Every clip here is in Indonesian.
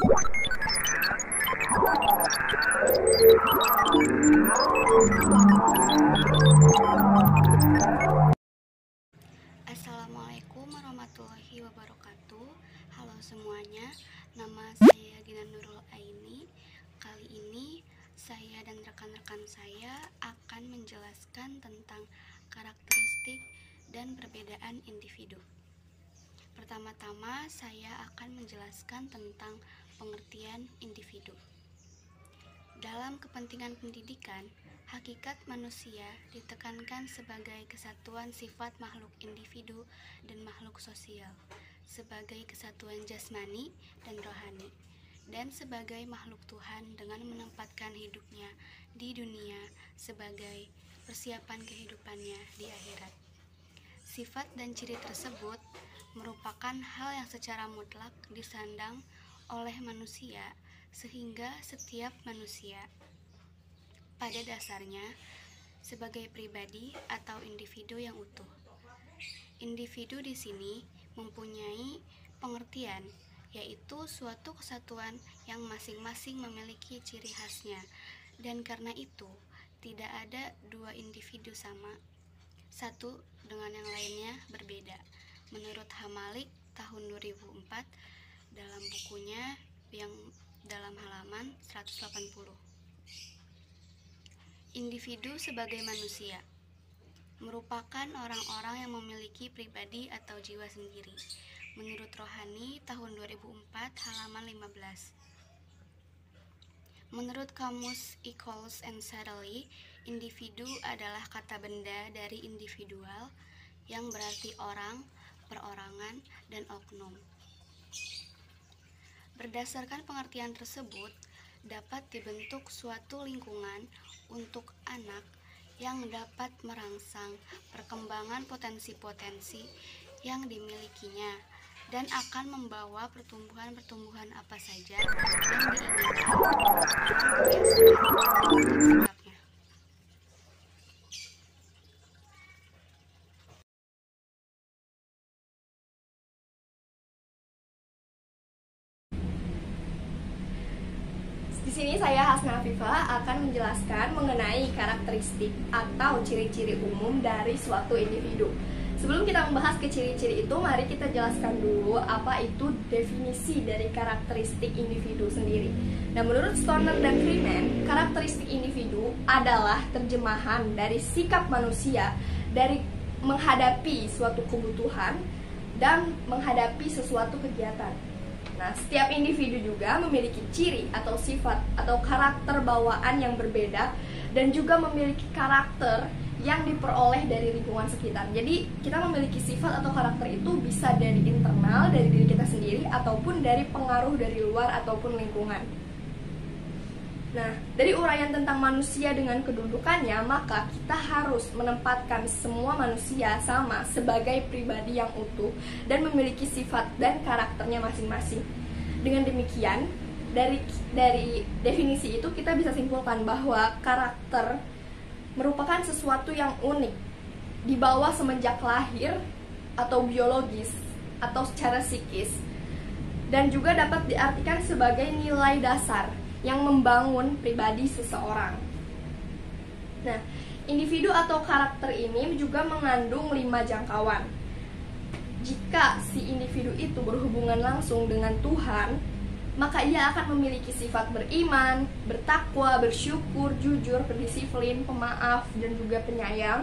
Assalamualaikum warahmatullahi wabarakatuh. Halo semuanya, nama saya Gina Nurul Aini. Kali ini saya dan rekan-rekan saya akan menjelaskan tentang karakteristik dan perbedaan individu. Pertama-tama saya akan menjelaskan tentang pengertian individu. Dalam kepentingan pendidikan, hakikat manusia ditekankan sebagai kesatuan sifat makhluk individu dan makhluk sosial, sebagai kesatuan jasmani dan rohani, dan sebagai makhluk Tuhan dengan menempatkan hidupnya di dunia sebagai persiapan kehidupannya di akhirat. Sifat dan ciri tersebut merupakan hal yang secara mutlak disandang oleh manusia, sehingga setiap manusia pada dasarnya sebagai pribadi atau individu yang utuh. Individu di sini mempunyai pengertian, yaitu suatu kesatuan yang masing-masing memiliki ciri khasnya, dan karena itu tidak ada dua individu sama, satu dengan yang lainnya berbeda. Menurut Hamalik tahun 2004 dalam bukunya yang dalam halaman 180. Individu sebagai manusia merupakan orang-orang yang memiliki pribadi atau jiwa sendiri. Menurut Rohani tahun 2004 halaman 15. Menurut kamus Eccles and Saddeley, individu adalah kata benda dari individual yang berarti orang, perorangan, dan oknum. Berdasarkan pengertian tersebut, dapat dibentuk suatu lingkungan untuk anak yang dapat merangsang perkembangan potensi-potensi yang dimilikinya dan akan membawa pertumbuhan-pertumbuhan apa saja yang diinginkan dengan kebiasaan dan sikapnya. Di sini saya Hasna Afifah akan menjelaskan mengenai karakteristik atau ciri-ciri umum dari suatu individu. Sebelum kita membahas ke ciri-ciri itu, mari kita jelaskan dulu apa itu definisi dari karakteristik individu sendiri. Nah, menurut Stoner dan Freeman, karakteristik individu adalah terjemahan dari sikap manusia dari menghadapi suatu kebutuhan dan menghadapi sesuatu kegiatan. Nah, setiap individu juga memiliki ciri atau sifat atau karakter bawaan yang berbeda dan juga memiliki karakter yang diperoleh dari lingkungan sekitar. Jadi, kita memiliki sifat atau karakter itu bisa dari internal, dari diri kita sendiri, ataupun dari pengaruh dari luar ataupun lingkungan. Nah, dari uraian tentang manusia dengan kedudukannya, maka kita harus menempatkan semua manusia sama sebagai pribadi yang utuh dan memiliki sifat dan karakternya masing-masing. Dengan demikian, dari definisi itu kita bisa simpulkan bahwa karakter merupakan sesuatu yang unik, dibawa semenjak lahir atau biologis atau secara psikis, dan juga dapat diartikan sebagai nilai dasar yang membangun pribadi seseorang. Nah, individu atau karakter ini juga mengandung 5 jangkauan. Jika si individu itu berhubungan langsung dengan Tuhan, maka ia akan memiliki sifat beriman, bertakwa, bersyukur, jujur, berdisiplin, pemaaf, dan juga penyayang.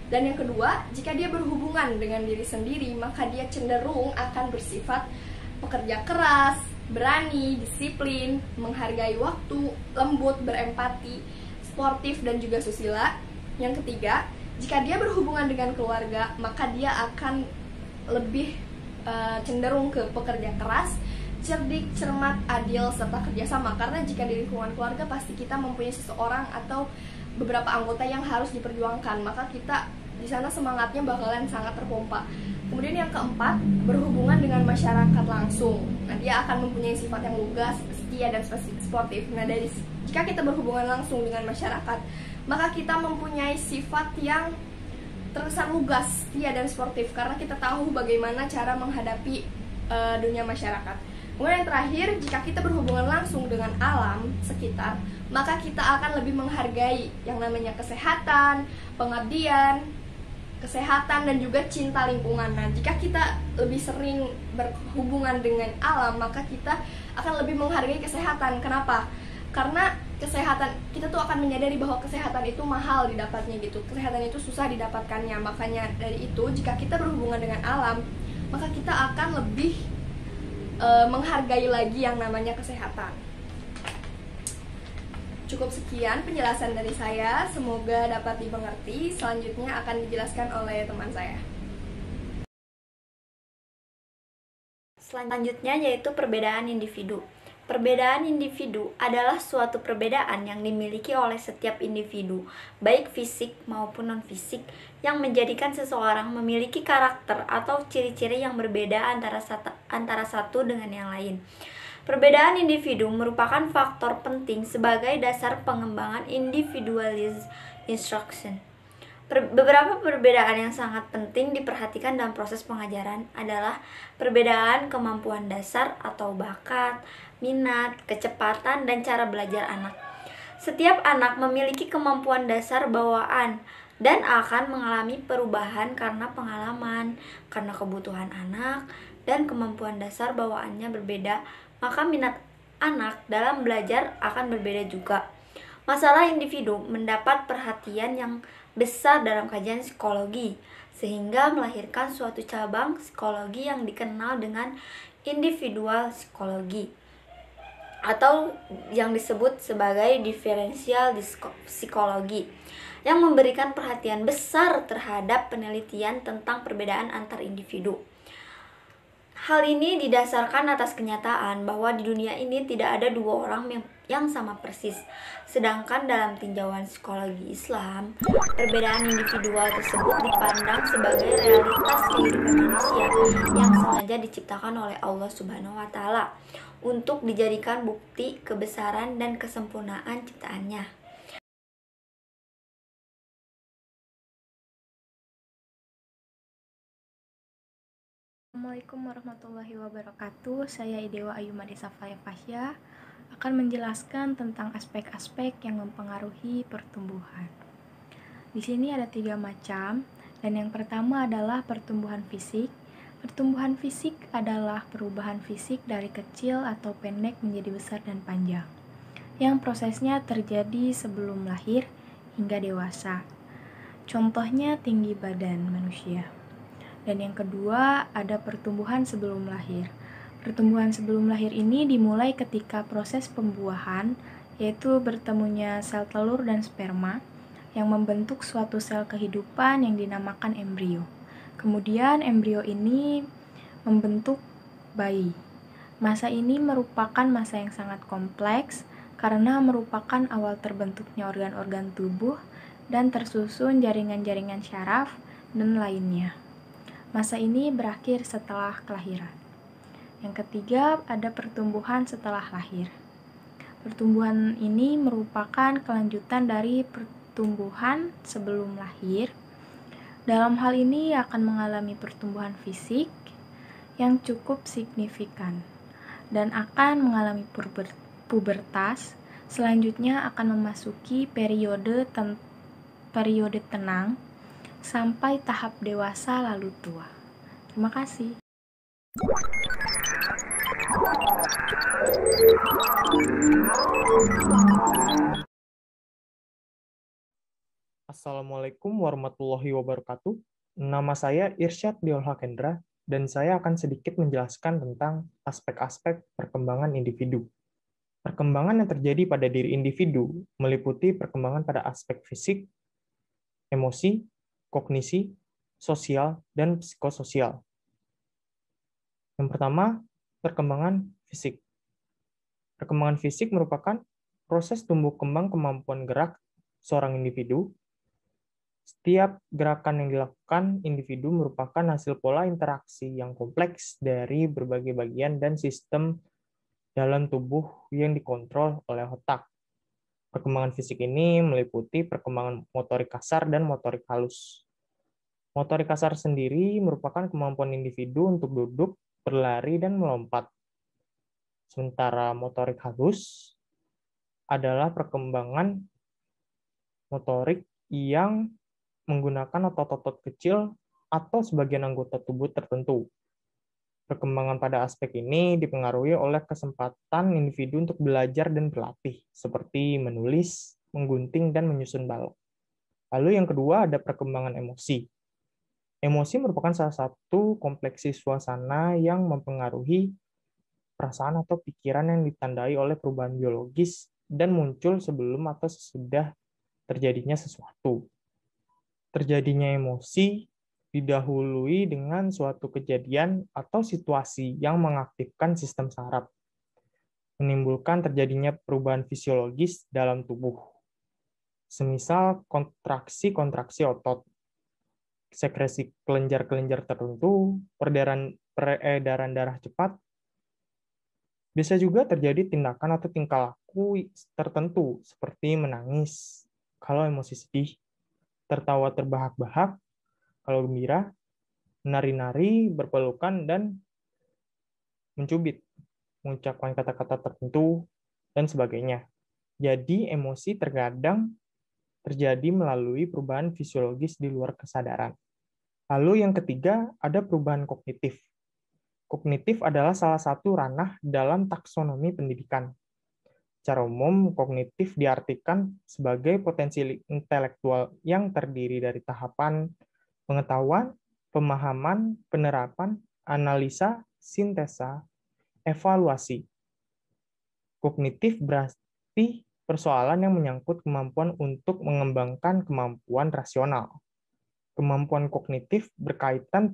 Dan yang kedua, jika dia berhubungan dengan diri sendiri, maka dia cenderung akan bersifat pekerja keras, berani, disiplin, menghargai waktu, lembut, berempati, sportif, dan juga susila. Yang ketiga, jika dia berhubungan dengan keluarga, maka dia akan lebih cenderung ke pekerja keras, cerdik, cermat, adil, serta kerjasama. Karena jika di lingkungan keluarga pasti kita mempunyai seseorang atau beberapa anggota yang harus diperjuangkan, maka kita di sana semangatnya bakalan sangat terpompa. Kemudian yang keempat, berhubungan dengan masyarakat langsung. Nah, dia akan mempunyai sifat yang lugas, setia, dan sportif. Nah, jika kita berhubungan langsung dengan masyarakat, maka kita mempunyai sifat yang terkesan lugas, setia, dan sportif, karena kita tahu bagaimana cara menghadapi dunia masyarakat. Kemudian yang terakhir, jika kita berhubungan langsung dengan alam sekitar, maka kita akan lebih menghargai yang namanya kesehatan, pengabdian, kesehatan, dan juga cinta lingkungan. Nah, jika kita lebih sering berhubungan dengan alam, maka kita akan lebih menghargai kesehatan. Kenapa? Karena kesehatan, kita tuh akan menyadari bahwa kesehatan itu mahal didapatnya gitu. Kesehatan itu susah didapatkannya. Makanya dari itu, jika kita berhubungan dengan alam, maka kita akan lebih menghargai lagi yang namanya kesehatan. Cukup sekian penjelasan dari saya, semoga dapat dimengerti. Selanjutnya akan dijelaskan oleh teman saya. Selanjutnya yaitu perbedaan individu. Perbedaan individu adalah suatu perbedaan yang dimiliki oleh setiap individu, baik fisik maupun non-fisik, yang menjadikan seseorang memiliki karakter atau ciri-ciri yang berbeda antara satu dengan yang lain. Perbedaan individu merupakan faktor penting sebagai dasar pengembangan individualism instruction. Beberapa perbedaan yang sangat penting diperhatikan dalam proses pengajaran adalah perbedaan kemampuan dasar atau bakat, minat, kecepatan, dan cara belajar anak. Setiap anak memiliki kemampuan dasar bawaan dan akan mengalami perubahan karena pengalaman, karena kebutuhan anak, dan kemampuan dasar bawaannya berbeda, maka minat anak dalam belajar akan berbeda juga. Masalah individu mendapat perhatian yang besar dalam kajian psikologi, sehingga melahirkan suatu cabang psikologi yang dikenal dengan individual psikologi, atau yang disebut sebagai diferensial psikologi, yang memberikan perhatian besar terhadap penelitian tentang perbedaan antar individu. Hal ini didasarkan atas kenyataan bahwa di dunia ini tidak ada dua orang yang sama persis. Sedangkan dalam tinjauan psikologi Islam, perbedaan individual tersebut dipandang sebagai realitas kehidupan manusia yang sengaja diciptakan oleh Allah Subhanahu wa Ta'ala untuk dijadikan bukti kebesaran dan kesempurnaan ciptaannya. Assalamualaikum warahmatullahi wabarakatuh. Saya Idewa Ayu Madisa Fasya akan menjelaskan tentang aspek-aspek yang mempengaruhi pertumbuhan. Di sini ada 3 macam, dan yang pertama adalah pertumbuhan fisik. Pertumbuhan fisik adalah perubahan fisik dari kecil atau pendek menjadi besar dan panjang, yang prosesnya terjadi sebelum lahir hingga dewasa. Contohnya tinggi badan manusia. Dan yang kedua, ada pertumbuhan sebelum lahir. Pertumbuhan sebelum lahir ini dimulai ketika proses pembuahan, yaitu bertemunya sel telur dan sperma, yang membentuk suatu sel kehidupan yang dinamakan embrio. Kemudian embrio ini membentuk bayi. Masa ini merupakan masa yang sangat kompleks, karena merupakan awal terbentuknya organ-organ tubuh, dan tersusun jaringan-jaringan syaraf, dan lainnya. Masa ini berakhir setelah kelahiran. Yang ketiga, ada pertumbuhan setelah lahir. Pertumbuhan ini merupakan kelanjutan dari pertumbuhan sebelum lahir. Dalam hal ini akan mengalami pertumbuhan fisik yang cukup signifikan dan akan mengalami pubertas. Selanjutnya akan memasuki periode tenang sampai tahap dewasa lalu tua. Terima kasih. Assalamualaikum warahmatullahi wabarakatuh. Nama saya Irsyad Diol Hakendra, dan saya akan sedikit menjelaskan tentang aspek-aspek perkembangan individu. Perkembangan yang terjadi pada diri individu meliputi perkembangan pada aspek fisik, emosi, kognisi, sosial, dan psikososial. Yang pertama, perkembangan fisik. Perkembangan fisik merupakan proses tumbuh kembang kemampuan gerak seorang individu. Setiap gerakan yang dilakukan individu merupakan hasil pola interaksi yang kompleks dari berbagai bagian dan sistem dalam tubuh yang dikontrol oleh otak. Perkembangan fisik ini meliputi perkembangan motorik kasar dan motorik halus. Motorik kasar sendiri merupakan kemampuan individu untuk duduk, berlari, dan melompat. Sementara motorik halus adalah perkembangan motorik yang menggunakan otot-otot kecil atau sebagian anggota tubuh tertentu. Perkembangan pada aspek ini dipengaruhi oleh kesempatan individu untuk belajar dan berlatih, seperti menulis, menggunting, dan menyusun balok. Lalu yang kedua ada perkembangan emosi. Emosi merupakan salah satu kompleksi suasana yang mempengaruhi perasaan atau pikiran yang ditandai oleh perubahan biologis dan muncul sebelum atau sesudah terjadinya sesuatu. Terjadinya emosi didahului dengan suatu kejadian atau situasi yang mengaktifkan sistem saraf, menimbulkan terjadinya perubahan fisiologis dalam tubuh. Semisal kontraksi-kontraksi otot, sekresi kelenjar-kelenjar tertentu, peredaran darah cepat. Bisa juga terjadi tindakan atau tingkah laku tertentu seperti menangis kalau emosi sedih, tertawa terbahak-bahak kalau gembira, menari-nari, berpelukan, dan mencubit, mengucapkan kata-kata tertentu, dan sebagainya. Jadi emosi terkadang terjadi melalui perubahan fisiologis di luar kesadaran. Lalu yang ketiga, ada perubahan kognitif. Kognitif adalah salah satu ranah dalam taksonomi pendidikan. Secara umum, kognitif diartikan sebagai potensi intelektual yang terdiri dari tahapan pengetahuan, pemahaman, penerapan, analisa, sintesa, evaluasi. Kognitif berarti persoalan yang menyangkut kemampuan untuk mengembangkan kemampuan rasional. Kemampuan kognitif berkaitan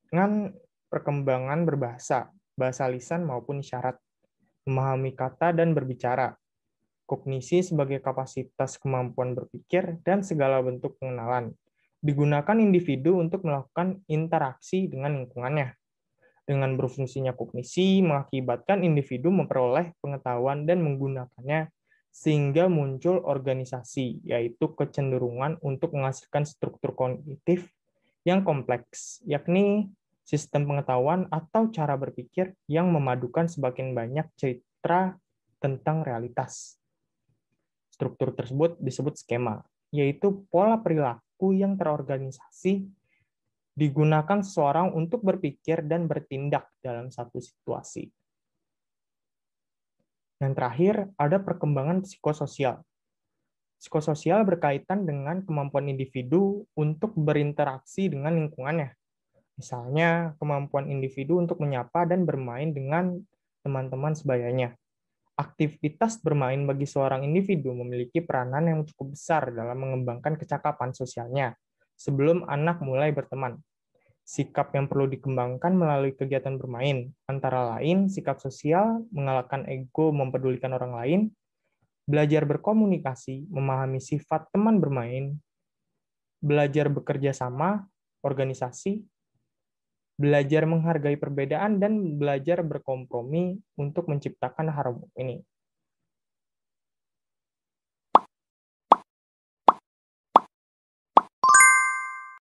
dengan perkembangan berbahasa, bahasa lisan maupun isyarat, memahami kata dan berbicara. Kognisi sebagai kapasitas kemampuan berpikir dan segala bentuk pengenalan. Digunakan individu untuk melakukan interaksi dengan lingkungannya. Dengan berfungsinya kognisi, mengakibatkan individu memperoleh pengetahuan dan menggunakannya sehingga muncul organisasi, yaitu kecenderungan untuk menghasilkan struktur kognitif yang kompleks, yakni sistem pengetahuan atau cara berpikir yang memadukan sebagian banyak cerita tentang realitas. Struktur tersebut disebut skema, yaitu pola perilaku yang terorganisasi digunakan seseorang untuk berpikir dan bertindak dalam satu situasi. Yang terakhir, ada perkembangan psikososial. Psikososial berkaitan dengan kemampuan individu untuk berinteraksi dengan lingkungannya. Misalnya, kemampuan individu untuk menyapa dan bermain dengan teman-teman sebayanya. Aktivitas bermain bagi seorang individu memiliki peranan yang cukup besar dalam mengembangkan kecakapan sosialnya sebelum anak mulai berteman. Sikap yang perlu dikembangkan melalui kegiatan bermain, antara lain sikap sosial, mengalahkan ego, mempedulikan orang lain, belajar berkomunikasi, memahami sifat teman bermain, belajar bekerja sama, organisasi, belajar menghargai perbedaan, dan belajar berkompromi untuk menciptakan harmoni.